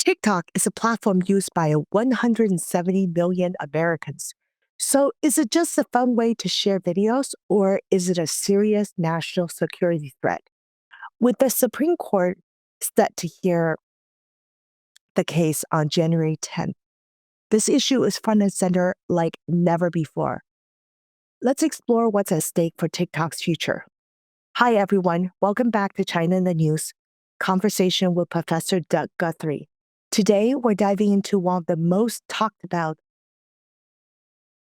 TikTok is a platform used by 170 million Americans. So, is it just a fun way to share videos, or is it a serious national security threat? With the Supreme Court set to hear the case on January 10th, this issue is front and center like never before. Let's explore what's at stake for TikTok's future. Hi, everyone. Welcome back to China in the News, conversation with Professor Doug Guthrie. Today, we're diving into one of the most talked about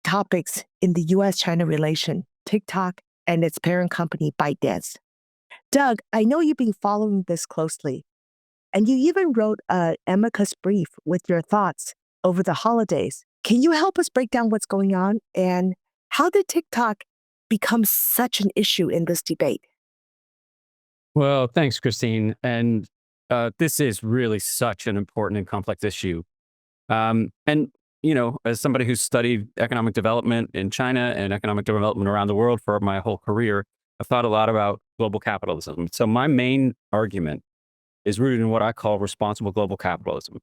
topics in the US China relation, TikTok and its parent company, ByteDance. Doug, I know you've been following this closely, and you even wrote an amicus brief with your thoughts over the holidays. Can you help us break down what's going on and how did TikTok become such an issue in this debate? Well, thanks, Christine. And this is really such an important and complex issue. As somebody who's studied economic development in China and economic development around the world for my whole career, I've thought a lot about global capitalism. So my main argument is rooted in what I call responsible global capitalism.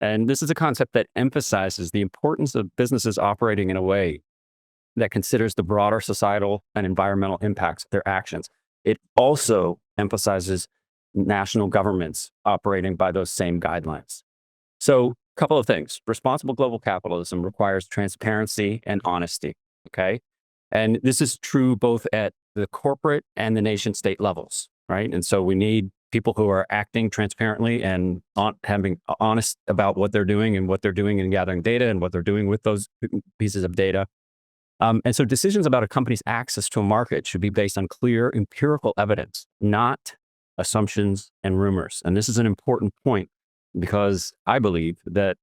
And this is a concept that emphasizes the importance of businesses operating in a way that considers the broader societal and environmental impacts of their actions. It also emphasizes national governments operating by those same guidelines. So, a couple of things. Responsible global capitalism requires transparency and honesty, okay? And this is true both at the corporate and the nation state levels, right? And so we need people who are acting transparently and having honest about what they're doing and what they're doing in gathering data and what they're doing with those pieces of data. And so decisions about a company's access to a market should be based on clear empirical evidence, not assumptions and rumors. And this is an important point because I believe that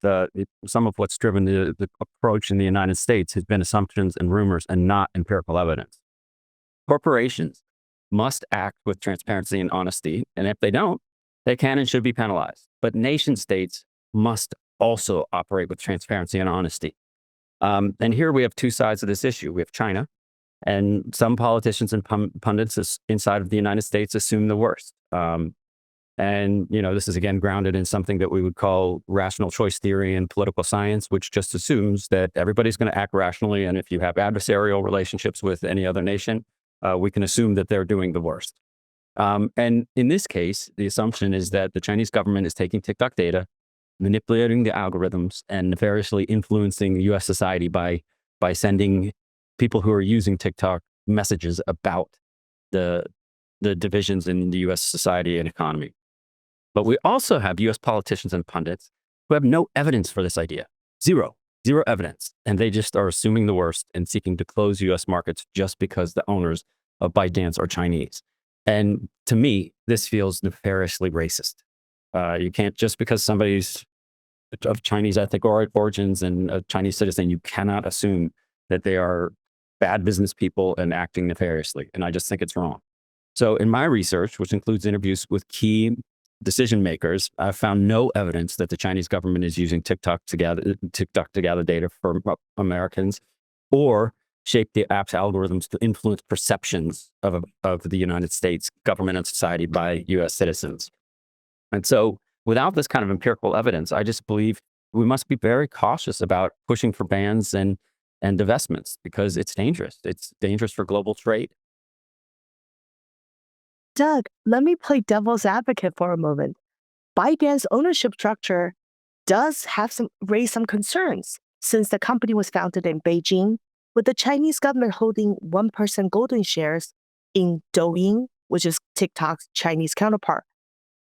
some of what's driven the approach in the United States has been assumptions and rumors and not empirical evidence. Corporations must act with transparency and honesty. And if they don't, they can and should be penalized. But nation states must also operate with transparency and honesty. And here we have two sides of this issue. We have China, and some politicians and pundits inside of the United States assume the worst. This is again grounded in something that we would call rational choice theory and political science, which just assumes that everybody's going to act rationally. And if you have adversarial relationships with any other nation, we can assume that they're doing the worst. And in this case, the assumption is that the Chinese government is taking TikTok data, manipulating the algorithms, and nefariously influencing US society by sending people who are using TikTok messages about the divisions in the US society and economy. But we also have US politicians and pundits who have no evidence for this idea. Zero evidence. And they just are assuming the worst and seeking to close US markets just because the owners of ByteDance are Chinese. And to me, this feels nefariously racist. You can't, just because somebody's of Chinese ethnic origins and a Chinese citizen, you cannot assume that they are bad business people and acting nefariously. And I just think it's wrong. So in my research, which includes interviews with key decision makers, I've found no evidence that the Chinese government is using TikTok to gather data from Americans or shape the app's algorithms to influence perceptions of the United States government and society by US citizens. And so without this kind of empirical evidence, I just believe we must be very cautious about pushing for bans and divestments because it's dangerous. It's dangerous for global trade. Doug, let me play devil's advocate for a moment. ByteDance ownership structure does raise some concerns since the company was founded in Beijing, with the Chinese government holding 1% golden shares in Douyin, which is TikTok's Chinese counterpart.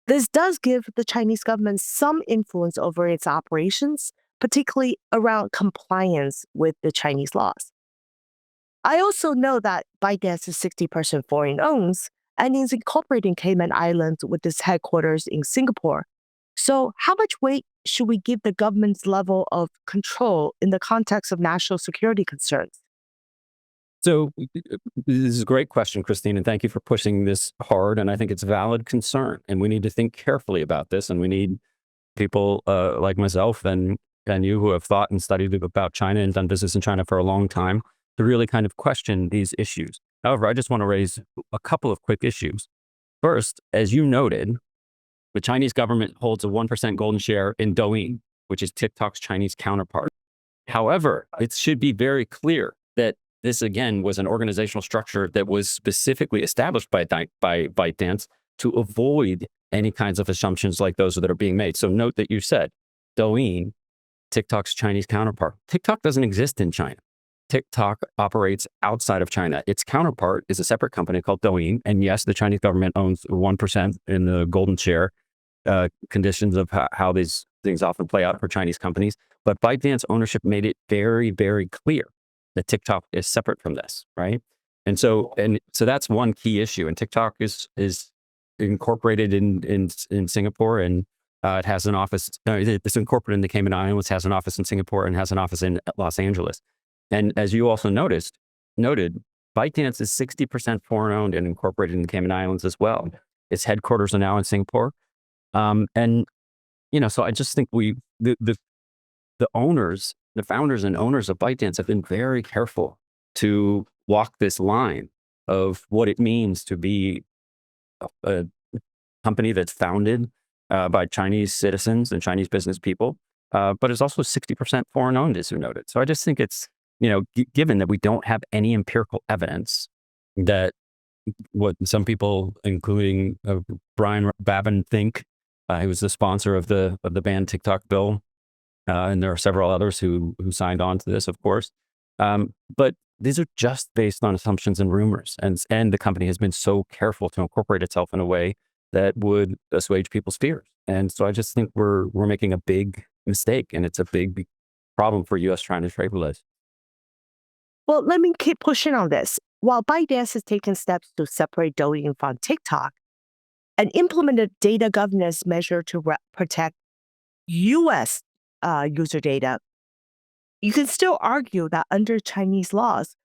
This does give the Chinese government some influence over its operations, particularly around compliance with the Chinese laws. I also know that ByteDance is 60% foreign owned and is incorporated in Cayman Islands with its headquarters in Singapore. So how much weight should we give the government's level of control in the context of national security concerns? So this is a great question, Christine, and thank you for pushing this hard. And I think it's a valid concern, and we need to think carefully about this. And we need people like myself and you who have thought and studied about China and done business in China for a long time to really kind of question these issues. However, I just want to raise a couple of quick issues. First, as you noted, The Chinese government holds a 1% golden share in Douyin, which is TikTok's Chinese counterpart. However, it should be very clear that this, again, was an organizational structure that was specifically established by ByteDance to avoid any kinds of assumptions like those that are being made. So note that you said Douyin, TikTok's Chinese counterpart. TikTok doesn't exist in China. TikTok operates outside of China. Its counterpart is a separate company called Douyin. And yes, the Chinese government owns 1% in the golden share conditions of how these things often play out for Chinese companies. But ByteDance ownership made it very, very clear that TikTok is separate from this, right? And so that's one key issue. And TikTok is incorporated in Singapore, and it has an office. It's incorporated in the Cayman Islands, has an office in Singapore, and has an office in Los Angeles. And as you also noted, ByteDance is 60% foreign owned and incorporated in the Cayman Islands as well. Its headquarters are now in Singapore. And, so I just think the owners, the founders and owners of ByteDance have been very careful to walk this line of what it means to be a company that's founded by Chinese citizens and Chinese business people, but is also 60% foreign owned, as you noted. So I just think it's, given that we don't have any empirical evidence that what some people, including Brian Babin, think, he was the sponsor of the ban TikTok bill, and there are several others who signed on to this, of course. But these are just based on assumptions and rumors, and the company has been so careful to incorporate itself in a way that would assuage people's fears. And so I just think we're making a big mistake, and it's a big problem for U.S.-China trade relations. Well, let me keep pushing on this. While ByteDance has taken steps to separate Douyin from TikTok and implemented data governance measure to protect U.S. User data, you can still argue that under Chinese laws,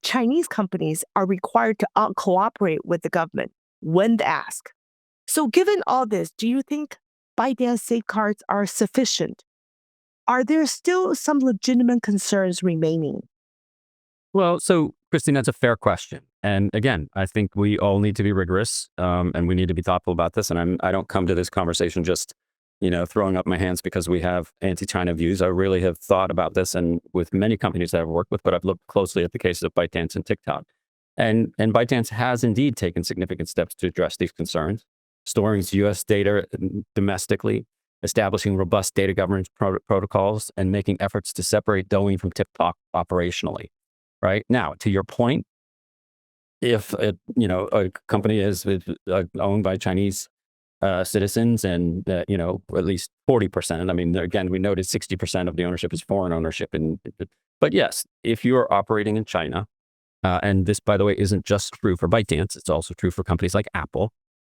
Chinese companies are required to cooperate with the government when asked. So given all this, do you think ByteDance safeguards are sufficient? Are there still some legitimate concerns remaining? Well, so Christine, that's a fair question. And again, I think we all need to be rigorous, and we need to be thoughtful about this. And I don't come to this conversation just, throwing up my hands because we have anti-China views. I really have thought about this, and with many companies that I've worked with, but I've looked closely at the cases of ByteDance and TikTok. And ByteDance has indeed taken significant steps to address these concerns, storing U.S. data domestically, establishing robust data governance protocols, and making efforts to separate Douyin from TikTok operationally. Right now, to your point, if a company is owned by Chinese citizens, and at least 40%. I mean, again, we noted 60% of the ownership is foreign ownership, but yes, if you are operating in China, and this, by the way, isn't just true for ByteDance, it's also true for companies like Apple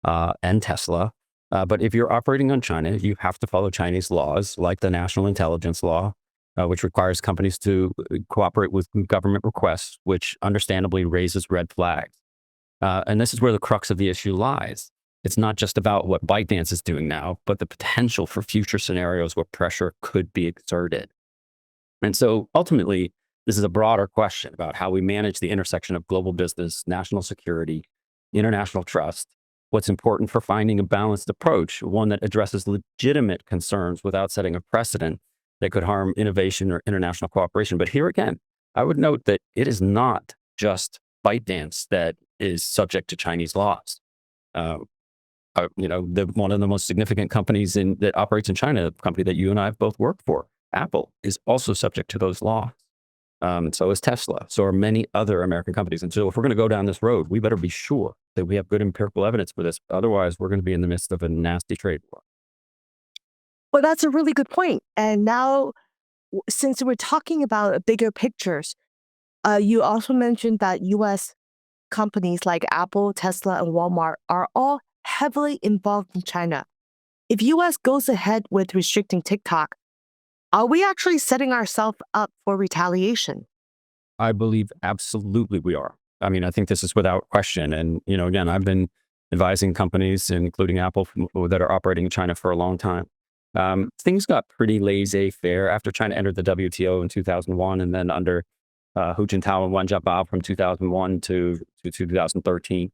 and Tesla. But if you're operating on China, you have to follow Chinese laws like the National Intelligence Law, which requires companies to cooperate with government requests, which understandably raises red flags. And this is where the crux of the issue lies. It's not just about what ByteDance is doing now, but the potential for future scenarios where pressure could be exerted. And so ultimately, this is a broader question about how we manage the intersection of global business, national security, international trust. What's important for finding a balanced approach, one that addresses legitimate concerns without setting a precedent that could harm innovation or international cooperation. But here again, I would note that it is not just ByteDance that is subject to Chinese laws. One of the most significant companies that operates in China, a company that you and I have both worked for, Apple, is also subject to those laws. So is Tesla. So are many other American companies. And so if we're going to go down this road, we better be sure that we have good empirical evidence for this. Otherwise, we're going to be in the midst of a nasty trade war. Well, that's a really good point. And now, since we're talking about bigger pictures, you also mentioned that U.S. companies like Apple, Tesla, and Walmart are all heavily involved in China. If U.S. goes ahead with restricting TikTok, are we actually setting ourselves up for retaliation? I believe absolutely we are. I mean, I think this is without question. And, again, I've been advising companies, including Apple, that are operating in China for a long time. Things got pretty laissez-faire after China entered the WTO in 2001, and then under Hu Jintao and Wen Jiabao from 2001 to 2013.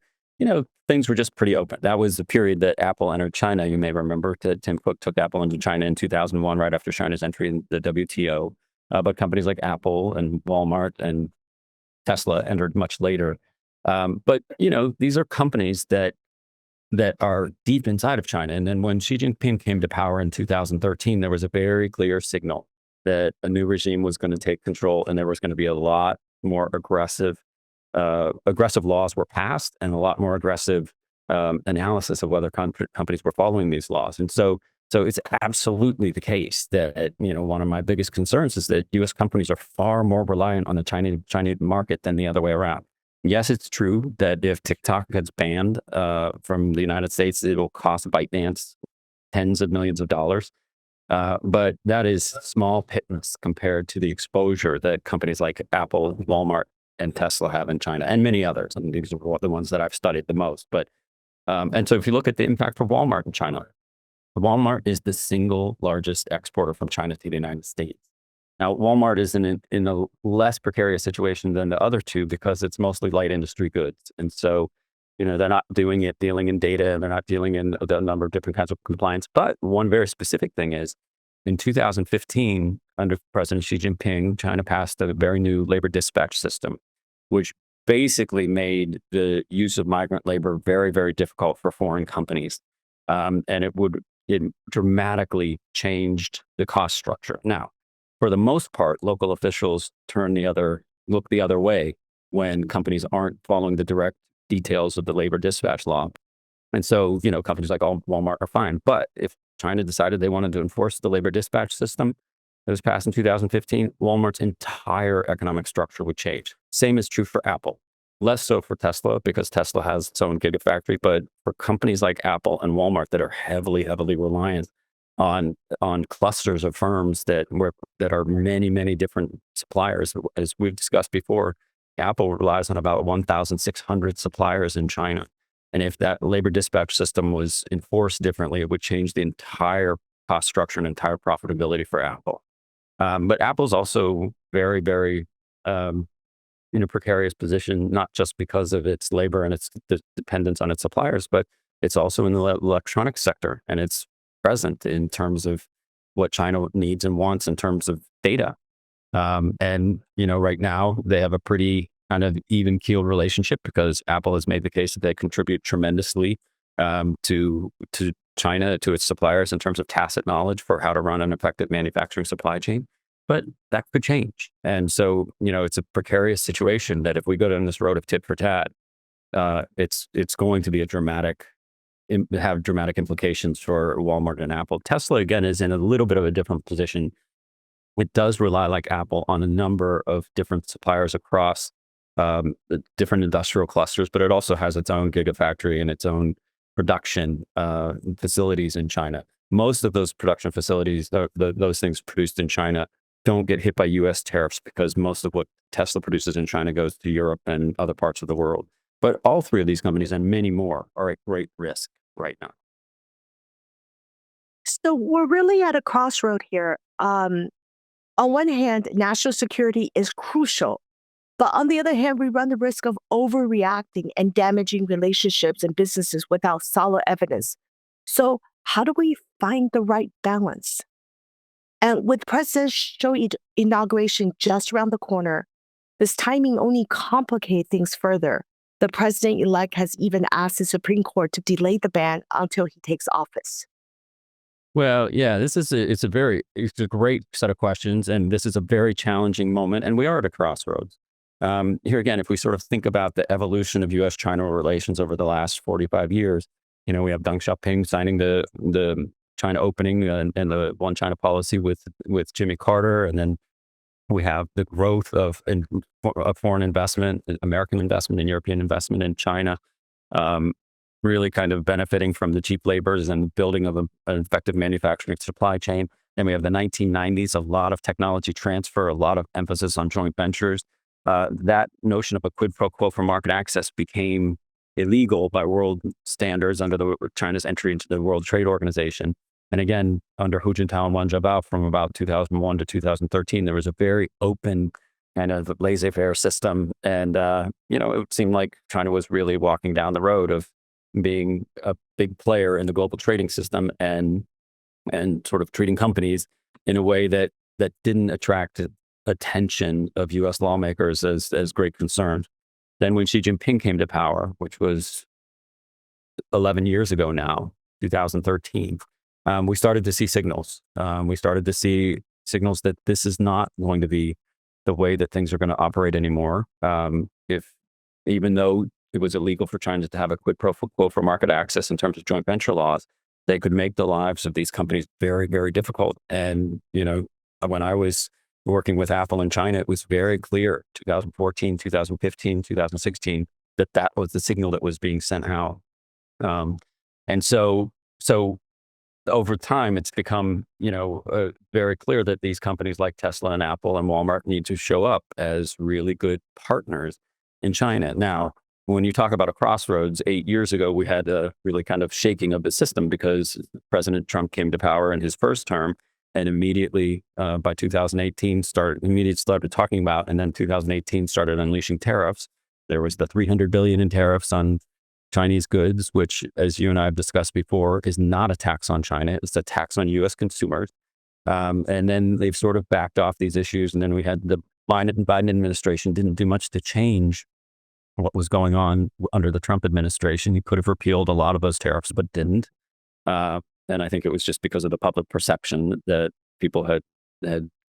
things were just pretty open. That was the period that Apple entered China. You may remember that Tim Cook took Apple into China in 2001, right after China's entry in the WTO. But companies like Apple and Walmart and Tesla entered much later. But these are companies that are deep inside of China. And then when Xi Jinping came to power in 2013, there was a very clear signal that a new regime was going to take control, and there was going to be a lot more aggressive laws were passed, and a lot more aggressive analysis of whether companies were following these laws. And so it's absolutely the case that one of my biggest concerns is that U.S. companies are far more reliant on the Chinese market than the other way around. Yes, it's true that if TikTok gets banned from the United States, it will cost ByteDance tens of millions of dollars. But that is small pittance compared to the exposure that companies like Apple, Walmart, and Tesla have in China, and many others. And these are the ones that I've studied the most. But and so if you look at the impact for Walmart in China, Walmart is the single largest exporter from China to the United States. Now, Walmart is in a less precarious situation than the other two because it's mostly light industry goods. And so, they're not dealing in data, and they're not dealing in the number of different kinds of compliance. But one very specific thing is in 2015, under President Xi Jinping, China passed a very new labor dispatch system, which basically made the use of migrant labor very, very difficult for foreign companies. And it dramatically changed the cost structure. Now, for the most part, local officials look the other way when companies aren't following the direct details of the labor dispatch law. And so, companies like Walmart are fine. But if China decided they wanted to enforce the labor dispatch system that was passed in 2015, Walmart's entire economic structure would change. Same is true for Apple. Less so for Tesla, because Tesla has its own gigafactory. But for companies like Apple and Walmart that are heavily, heavily reliant on clusters of firms that are many, many different suppliers, as we've discussed before, Apple relies on about 1,600 suppliers in China. And if that labor dispatch system was enforced differently, it would change the entire cost structure and entire profitability for Apple. But Apple's also very, very in a precarious position, not just because of its labor and its dependence on its suppliers, but it's also in the electronics sector, and it's present in terms of what China needs and wants in terms of data. And right now they have a pretty kind of even keeled relationship because Apple has made the case that they contribute tremendously to China, to its suppliers in terms of tacit knowledge for how to run an effective manufacturing supply chain. But that could change. And so, it's a precarious situation that if we go down this road of tit for tat, it's going to be have dramatic implications for Walmart and Apple. Tesla, again, is in a little bit of a different position. It does rely, like Apple, on a number of different suppliers across the different industrial clusters, but it also has its own gigafactory and its own production facilities in China. Most of those production facilities, those things produced in China, don't get hit by U.S. tariffs because most of what Tesla produces in China goes to Europe and other parts of the world. But all three of these companies and many more are at great risk right now. So we're really at a crossroad here. On one hand, national security is crucial. But on the other hand, we run the risk of overreacting and damaging relationships and businesses without solid evidence. So how do we find the right balance? And with presidential inauguration just around the corner, this timing only complicates things further. The president-elect has even asked the Supreme Court to delay the ban until he takes office. Well, yeah, it's a great set of questions, and this is a very challenging moment, and we are at a crossroads. Here again, if we sort of think about the evolution of U.S.-China relations over the last 45 years, we have Deng Xiaoping signing the China opening and the one China policy with Jimmy Carter, and then we have the growth of foreign investment, American investment and European investment in China, really kind of benefiting from the cheap labors and building of an effective manufacturing supply chain. Then we have the 1990s, a lot of technology transfer, a lot of emphasis on joint ventures. That notion of a quid pro quo for market access became illegal by world standards under China's entry into the World Trade Organization. And again, under Hu Jintao and Wen Jiabao from about 2001 to 2013, there was a very open kind of laissez-faire system. And, it seemed like China was really walking down the road of being a big player in the global trading system and sort of treating companies in a way that didn't attract attention of U.S. lawmakers as great concern. Then when Xi Jinping came to power, which was 11 years ago now, 2013, we started to see signals. We started to see signals that this is not going to be the way that things are going to operate anymore. If even though it was illegal for China to have a quid pro quo for market access in terms of joint venture laws, they could make the lives of these companies very, very difficult. And, when I was working with Apple in China, it was very clear, 2014, 2015, 2016, that was the signal that was being sent out. And so over time, it's become, very clear that these companies like Tesla and Apple and Walmart need to show up as really good partners in China. Now, when you talk about a crossroads, 8 years ago, we had a really kind of shaking of the system because President Trump came to power in his first term and immediately by 2018 started talking about, and then 2018 started unleashing tariffs. There was the 300 billion in tariffs on Chinese goods, which, as you and I have discussed before, is not a tax on China. It's a tax on U.S. consumers. And then they've sort of backed off these issues. And then we had the Biden administration didn't do much to change what was going on under the Trump administration. He could have repealed a lot of those tariffs, but didn't. And I think it was just because of the public perception that people had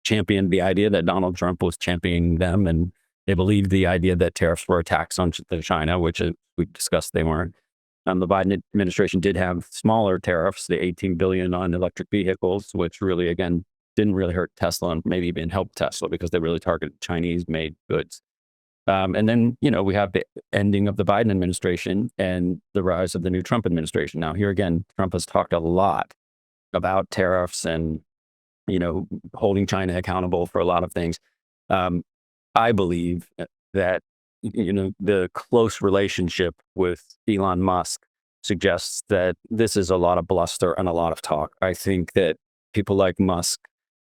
championed the idea that Donald Trump was championing them, and they believed the idea that tariffs were a tax on China, which we discussed they weren't. The Biden administration did have smaller tariffs, the 18 billion on electric vehicles, which really, again, didn't really hurt Tesla and maybe even helped Tesla because they really targeted Chinese-made goods. And then, we have the ending of the Biden administration and the rise of the new Trump administration. Now, here again, Trump has talked a lot about tariffs and, holding China accountable for a lot of things. I believe that, the close relationship with Elon Musk suggests that this is a lot of bluster and a lot of talk. I think that people like Musk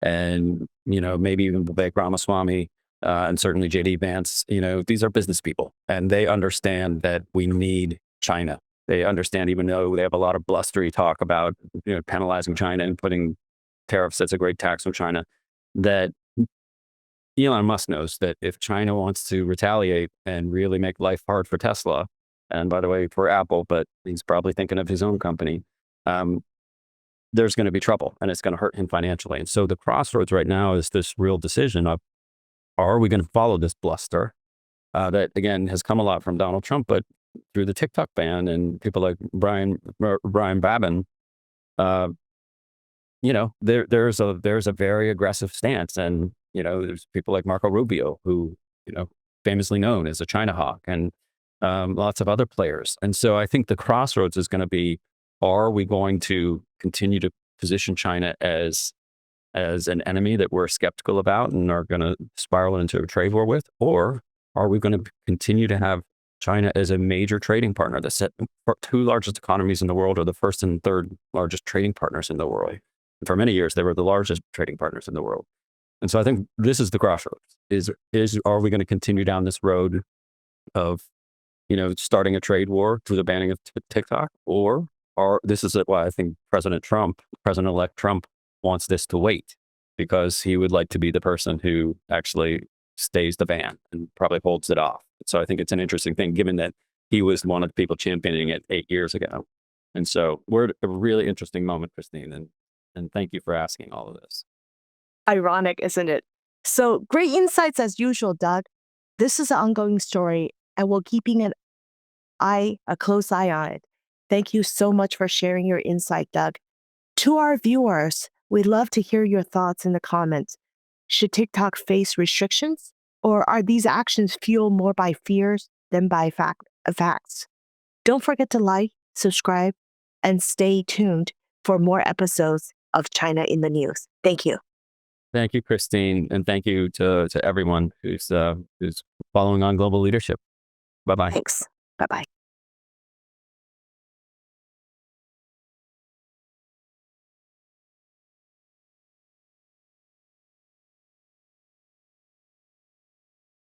and, maybe even Vivek Ramaswamy, and certainly JD Vance, these are business people and they understand that we need China. They understand, even though they have a lot of blustery talk about, penalizing China and putting tariffs as a great tax on China, that Elon Musk knows that if China wants to retaliate and really make life hard for Tesla, and by the way, for Apple, but he's probably thinking of his own company, there's going to be trouble and it's going to hurt him financially. And so the crossroads right now is this real decision of, are we going to follow this bluster that, again, has come a lot from Donald Trump, but through the TikTok ban and people like Brian Babin, there's a very aggressive stance. And, there's people like Marco Rubio, who, famously known as a China hawk, and lots of other players. And so I think the crossroads is going to be, are we going to continue to position China as an enemy that we're skeptical about and are going to spiral into a trade war with? Or are we going to continue to have China as a major trading partner? The two largest economies in the world are the first and third largest trading partners in the world. And for many years, they were the largest trading partners in the world. And so I think this is the crossroads, are we going to continue down this road of, starting a trade war through the banning of TikTok? Or this is why I think President-elect Trump wants this to wait, because he would like to be the person who actually stays the ban and probably holds it off. So I think it's an interesting thing, given that he was one of the people championing it 8 years ago. And so we're at a really interesting moment, Christine, and thank you for asking all of this. Ironic, isn't it? So great insights as usual, Doug. This is an ongoing story, and we're keeping a close eye on it. Thank you so much for sharing your insight, Doug. To our viewers, we'd love to hear your thoughts in the comments. Should TikTok face restrictions, or are these actions fueled more by fears than by facts? Don't forget to like, subscribe, and stay tuned for more episodes of China in the News. Thank you. Thank you, Christine, and thank you to everyone who's following on global leadership. Bye-bye. Thanks. Bye-bye.